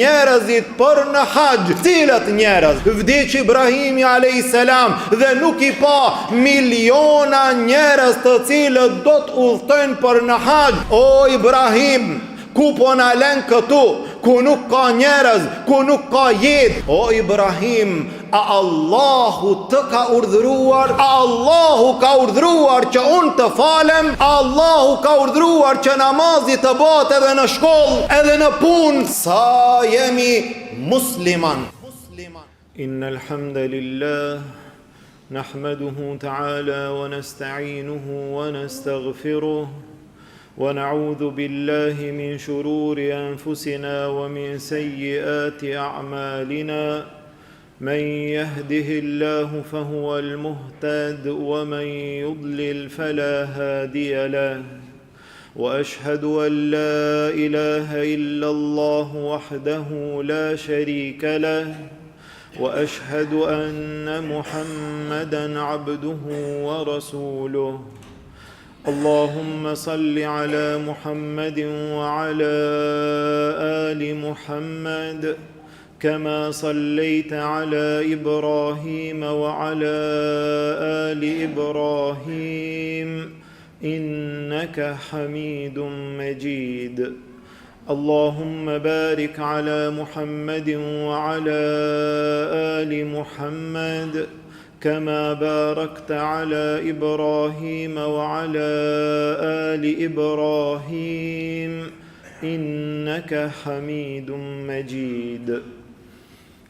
njerëzit për në haqë. Cilat njerëz? Vdiq Ibrahimi a.s. dhe nuk i pa miliona njerëz të cilët do të udhtojnë për në haqë. O Ibrahim, ku po na len këtu, ku nuk ka njerëz, ku nuk ka jetë. O Ibrahim, a Allahu të ka urdhëruar? A Allahu ka urdhëruar që unë të falem? A Allahu ka urdhëruar që namazi të bëhet edhe në shkollë, edhe në punë? Sa jemi musliman. Innal hamdalillah nahmaduhu ta'ala wa nasta'inuhu wa nastaghfiruh ونعوذ بالله من شرور أنفسنا ومن سيئات أعمالنا من يهده الله فهو المهتد ومن يضلل فلا هادي له وأشهد أن لا إله إلا الله وحده لا شريك له وأشهد أن محمدا عبده ورسوله اللهم صل على محمد وعلى آل محمد كما صليت على إبراهيم وعلى آل إبراهيم إنك حميد مجيد اللهم بارك على محمد وعلى آل محمد كما باركت على إبراهيم وعلى آل إبراهيم إنك حميد مجيد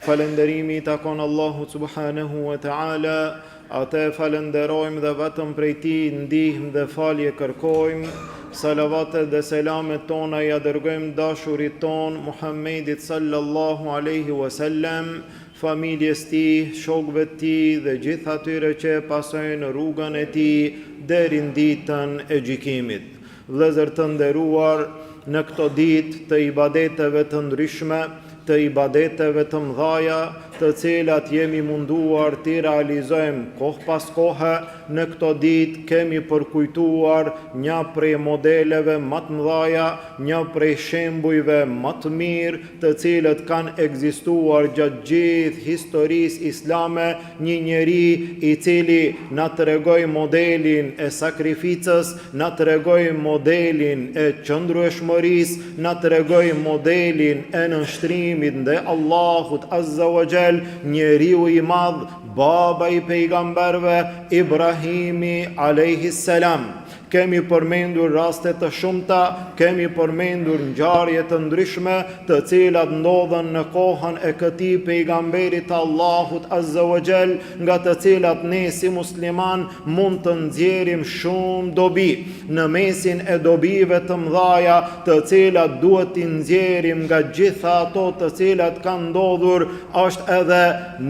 Falënderimi takon Allahut subhanahu wa ta'ala, atë falenderojmë dhe vetëm prej tij ndihmë dhe falje kërkojmë. Salavatet dhe selamet tona ja dërgojmë dashurit ton Muhammedit sallallahu alaihi wasallam, familjes tij, shokëve të tij dhe gjithë atyre që pasojnë rrugën e tij deri në ditën e gjykimit. Vëllezër të nderuar, në këto ditë të ibadeteve të ndryshme, të ibadeteve të mëdhaja, të cilat jemi munduar të realizojmë kohë pas kohe, në këto ditë kemi përkujtuar një prej modeleve më të mëdhaja, një prej shembujve më të mirë, të cilët kanë ekzistuar gjatë gjithë historisë islame, një njeri i cili na tregoi modelin e sakrificës, na tregoi modelin e qëndrueshmërisë, na tregoi modelin e nënshtrimit ndaj Allahut azza wa jall, njeriu i madh, baba i pejgamberve Ibrahimi alayhi salam. Kemi përmendur raste të shumta, kemi përmendur ngjarje të ndryshme të cilat ndodhen në kohën e këtij pejgamberit të Allahut azza wa jall, nga të cilat ne si musliman mund të nxjerrim shumë dobi. Në mesin e dobive të mëdhaja të cilat duhet t'i nxjerrim nga gjitha ato të cilat kanë ndodhur, është edhe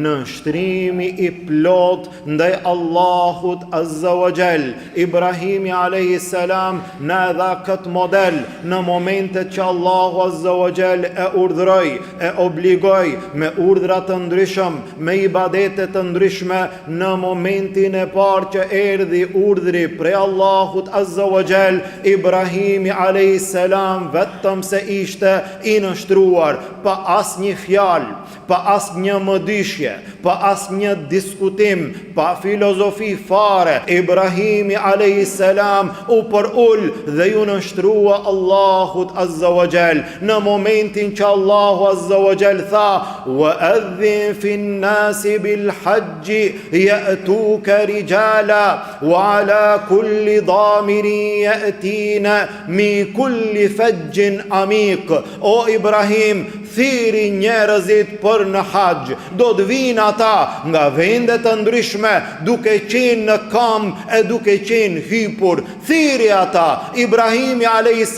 nënshtrimi i plot ndaj Allahut azza wa jall. Ibrahimi alayhi salam na dha këtë model në momentet që Allahu azza wa jall e urdhëroi, e obligoi me urdhra të ndryshëm, me ibadete të ndryshme. Në momentin e parë që erdhi urdhri prej Allahut azza wa jall, Ibrahimi alayhi salam vetëm se ishte i nështruar, pa asnjë fjalë, pa asnjë mëdyshje, pa asnjë diskutim, pa filozofi fare. Ibrahimi alayhi salam u përul dhe ju nështrua Allahut azza wa jall. Në momentin që Allahu azza wa jall tha: "Wa adhin fin nasi bil hajji ya'tuka rijala wa ala kulli damirin ya'tina min kulli fajjin amiq." O Ibrahim, thiri njerëzit për në haqë. Do të vinë ata nga vendet të ndryshme, duke qenë në kam e duke qenë hypur. Thiri ata. Ibrahimi a.s.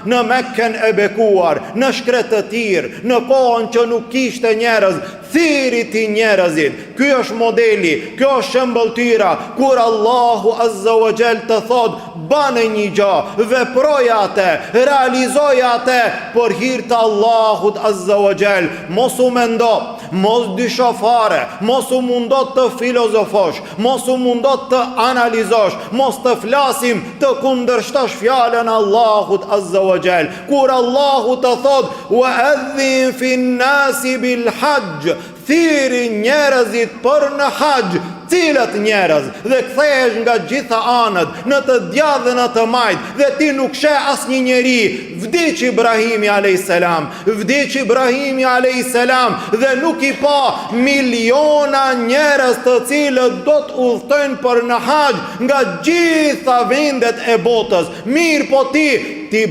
në Mekken e bekuar, në shkret të tirë, në kohën që nuk kishte njerëz, thiri ti njerëzit. Ky është modeli, kjo është shembulltyra, kur Allahu azza wa jall të thot: "Bane një gjë, veproja atë, realizoja atë për hir të Allahut azza wa jall." Mos u mendo, mos dysho fare, mos u mundot të filozofosh, mos u mundot të analizosh, mos të flasim të kundërshtosh fjalën Allahut Azza wa Jall. Kur Allahu të thot wa adhin fin nasi bil hajj, thiri njerëzit për në hajj, cilat njerëz, dhe kthehesh nga gjitha anët, në të djathtë dhe në të majt, dhe ti nuk sheh asnjë njeri. Vdiq Ibrahimi a.s. Vdiq Ibrahimi a.s. dhe nuk i pa miliona njerëz të cilët do të udhtojnë për në hajj nga gjitha vendet e botës. Mirë po ti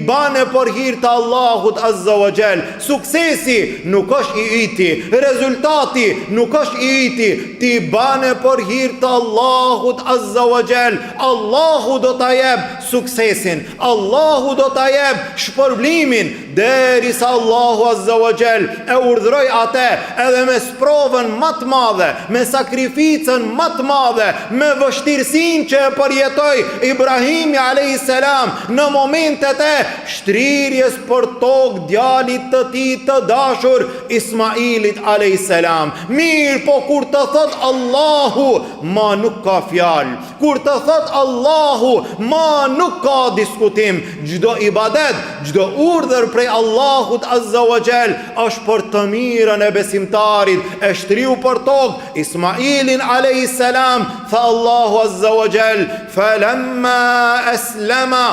bane për hir të Allahut Azza wa Jall. Suksesi nuk është i yti, rezultati nuk është i yti, ti bane për hir të Allahut Azza wa Jall. Allahu do ta jep suksesin, Allahu do ta jep shpërblimin, derisa Allahu Azza wa Jall e urdhroi atë edhe me sprovën më të madhe, me sakrificën më të madhe, me vështirësinë që e përjetoi Ibrahimi a.s. në momentet e shtrirjes për tokë djalit të tij të dashur Ismailit a.s. Mirë, po kur të thot Allahu, ma nuk ka fjalë. Kur të thot Allahu, ma nuk ka diskutim. Çdo ibadet, çdo urdhër prej Allahut Azza wa Jall është për të mirën e besimtarit. E shtriu për tokë Ismailin a.s. Tha Allahu Azza wa Jall, falamma aslama,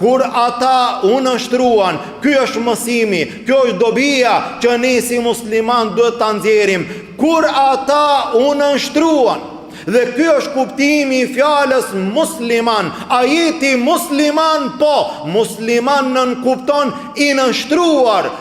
kur ata u nështruan. Ky është mësimi, kjo është dobia që ne si musliman duhet ta nxjerrim. Kur ata u nështruan, dhe ky është kuptimi i fjalës musliman. Ajeti musliman, po, musliman nën kupton i nështruar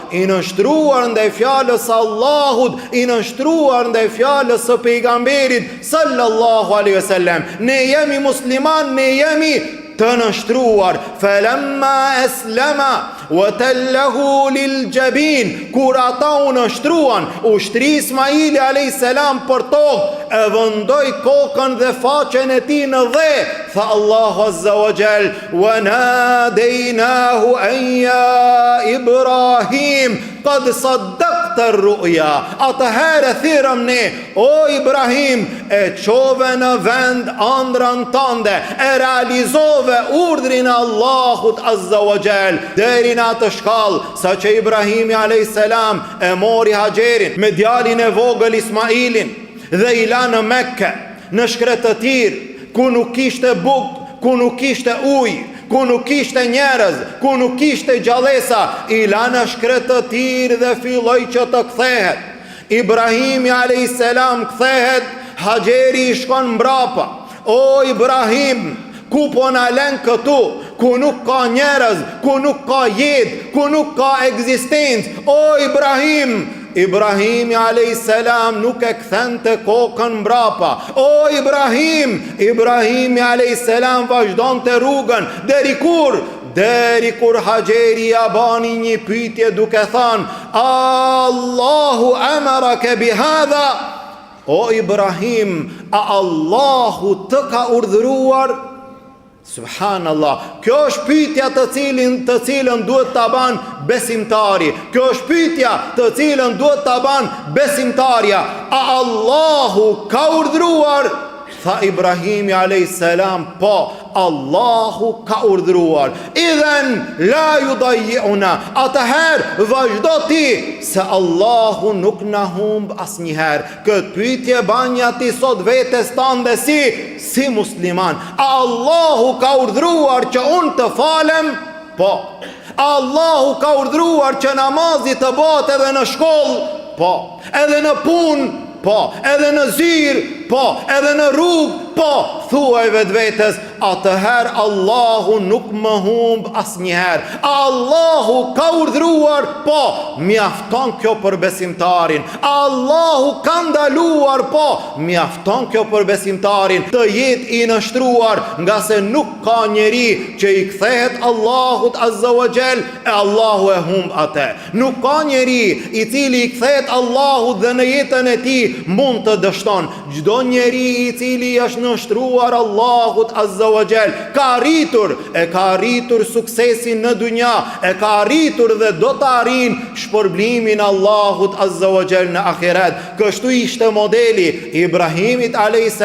ndaj fjalës Allahut, i nështruar ndaj fjalës së pejgamberit sallallahu alaihi wasallam. Ne jemi musliman, ne jemi të nështruar. Falamma aslama wa tallahu lil jabin, kur ata u nështruan, u shtri Ismaili a.s. për tokë, e vendoi kokën dhe faqen e tij në dhe. Tha Allahu Azza wa Jall, wa nadaynahu an ya Ibrahim qad saddaqta ar-ru'ya. Atëherë thirrëm ne, o Ibrahim, e çove në vend ëndrrën tënde, e realizove urdhrin e Allahut Azza wa Jall, deri në atë shkallë sa që Ibrahimi a.s. e mori Hajerin me djalin e vogël Ismailin dhe i la në Mekke, në shkretëtir, ku nuk kishte bukë, ku nuk kishte ujë, ku nuk kishte njerëz, ku nuk kishte gjallësa, i la në shkretëtir dhe filloi që të kthehet. Ibrahimi a.s. kthehet, Hajeri i shkon mbrapa. O Ibrahim, ku po na lën këtu, ku nuk ka njerëz, ku nuk ka jetë, ku nuk ka ekzistencë. O Ibrahim, Ibrahimi a.s. nuk e kthente kokën mbrapa. O Ibrahimi a.s. vazhdonte rrugën deri kur Hajeri ja bani një pyetje duke thënë, Allahu amaraka bihadha. O Ibrahim, a Allahu të ka urdhëruar? Subhanallah, kjo është pyetja të cilën duhet ta ban besimtari. Kjo është pyetja të cilën duhet ta ban besimtarja. A Allahu ka urdhëruar? Tha Ibrahimi a.s. po, Allahu ka urdhëruar. Idhen la yudayyi'una, atëherë vazhdo ti, se Allahu nuk na humb asnjëherë. Këtë pyetje banja ti sot vetes tande si musliman. A Allahu ka urdhëruar që unë të falem? Po. Allahu ka urdhëruar që namazi të bëhet edhe në shkollë? Po. Edhe në punë? Po. Edhe në zyrë? Po. Edhe në rrugë? Po. Thuaj vetvetes, atëherë Allahu nuk më humb asnjëherë. Allahu ka urdhëruar? Po. Mjafton kjo për besimtarin. Allahu ka ndaluar? Po. Mjafton kjo për besimtarin të jetë i nështruar, nga se nuk ka njeri që i kthehet Allahut Azza wa Jall e Allahu e humb atë. Nuk ka njeri i cili i kthehet Allahut dhe në jetën e tij mund të dështon. Çdo çdo njeri i cili është nështruar Allahut Azza wa Jall ka arritur suksesin në dunja, e ka arritur dhe do të arrin shpërblimin Allahut Azza wa Jall në ahiret. Kështu ishte modeli Ibrahimit a.s.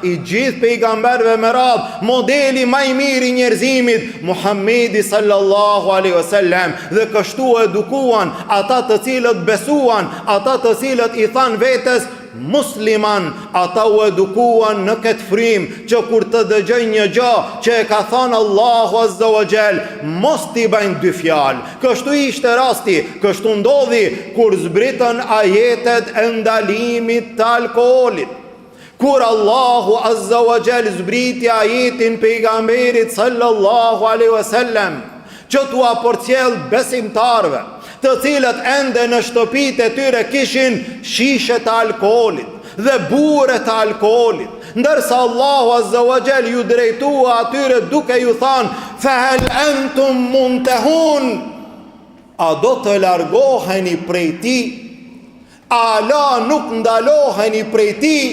i gjithë pejgamberve me radhë, modeli më i mirë i njerëzimit Muhammedi sallallahu alaihi wasallam, dhe kështu edukuan ata të cilët besuan, ata të cilët i than vetes musliman, ata u edukuan në këtë frim që kur të dëgjoj një gjë që e ka thënë Allahu Azza wa Jall, mos t'i bëjnë dy fjalë. Kështu ishte rasti, kështu ndodhi kur zbritën ajetet e ndalimit të alkoolit. Kur Allahu Azza wa Jall zbriti ajetin pejgamberit sallallahu alaihi wasallam që t'u aporcjell besimtarve, të cilët ende në shtëpitë e tyre kishin shishe të alkoolit dhe bure të alkoolit, ndërsa Allahu Azza wa Jall ju drejtua atyre duke ju thënë: "Fahal antum muntahun?" A do të largoheni prej tij? Ala nuk ndaloheni prej tij?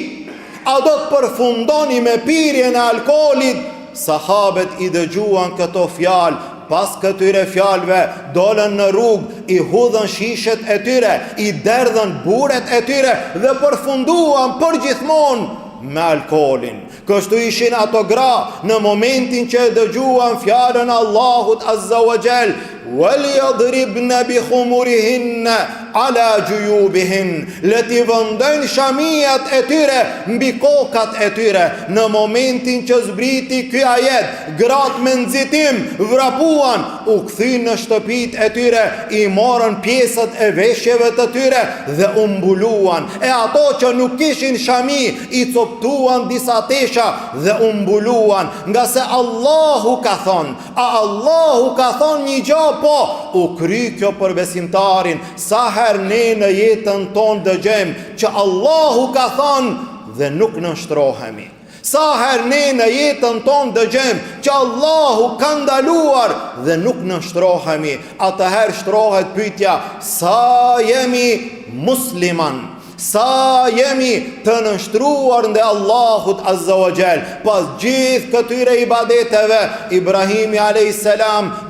A do të përfundoni me pirjen e alkoolit? Sahabët i dëgjuan këto fjalë. Pas këtyre fjalëve dolën në rrugë, i hudhën shishet e tyre, i derdhën buret e tyre dhe përfunduan përgjithmonë me alkoolin. Kështu ishin ato gra në momentin që dëgjuan fjalën Allahut Azza wa Jall: "Waliyadribna bi khumurihinna ala juyubihin", le t'i vëndojnë shamijat e tyre mbi kokat e tyre. Në momentin që zbriti ky ajet, gratë me nxitim vrapuan, u kthin në shtëpitë e tyre, i morën pjesët e veshjeve të tyre dhe u mbuluan. E ato që nuk kishin shami, i coptuan disa tesha dhe u mbuluan, nga se Allahu ka thonë. A Allahu ka thonë një gjë? Po, u kry kjo për besimtarin. Sa herë ne në jetën tonë dëgjojmë që Allahu ka thonë dhe nuk nështrohemi. Sa herë ne në jetën tonë dëgjojmë që Allahu ka ndaluar dhe nuk nështrohemi. Atëherë shtrohet pyetja: sa jemi musliman? Sa jemi të nështruar ndë Allahut Azza wa Jall? Pas gjithë këtyre ibadeteve, Ibrahimi a.s.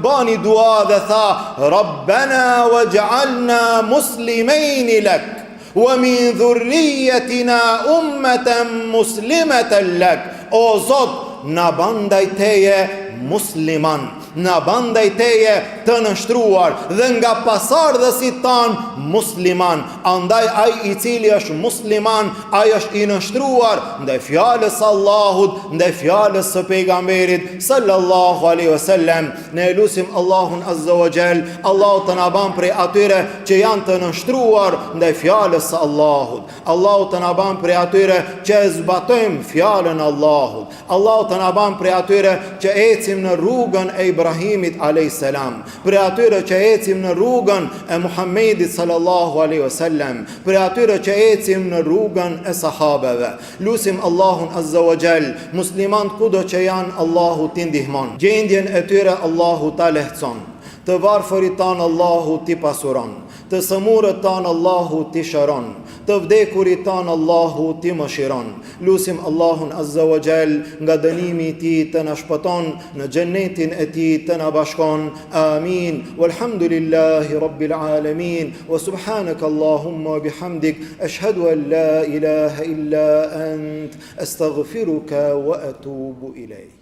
bani dua dhe tha: "Rabbana waj'alna muslimejni lek, wa min dhurrijetina ummeten muslimeten lek." O Zot, na bandaj teje musliman, na bandaj teje të nështruar dhe nga pasardhësit tanë musliman. Andaj ai i cili është musliman, ai është i nështruar ndaj fjalës Allahut, ndaj fjalës së pejgamberit sallallahu alaihi wasallam. Ne lutim Allahun Azza wa Jall, Allahu të na ban prej atyre që janë të nështruar ndaj fjalës së Allahut. Allahu të na ban prej atyre që e zbatojmë fjalën Allahut. Allahu të na ban prej atyre që ecim në rrugën e Ibrahimit a.s. Për atyre që ecim në rrugën e Muhammedit sallallahu alaihi wasallam, për atyre që ecim në rrugën e sahabeve. Lusim Allahun Azza wa Jall, muslimanët kudo që janë, Allahu t'i ndihmon. Gjendjen e tyre Allahu ta lehtëson. Të varfërit tanë Allahu t'i pasuron. Të sëmurët tanë Allahu t'i shëron. Të vdekurit tanë Allahu t'i mëshiron. Lusim Allahun Azza wa Jall, nga dënimi i tij të na shpëton, në xhennetin e tij të na bashkon. Amin. Walhamdulillahi rabbil alamin. Wa subhanaka Allahumma bihamdik, ashhadu an la ilaha illa ant, astaghfiruka wa atubu ilayk.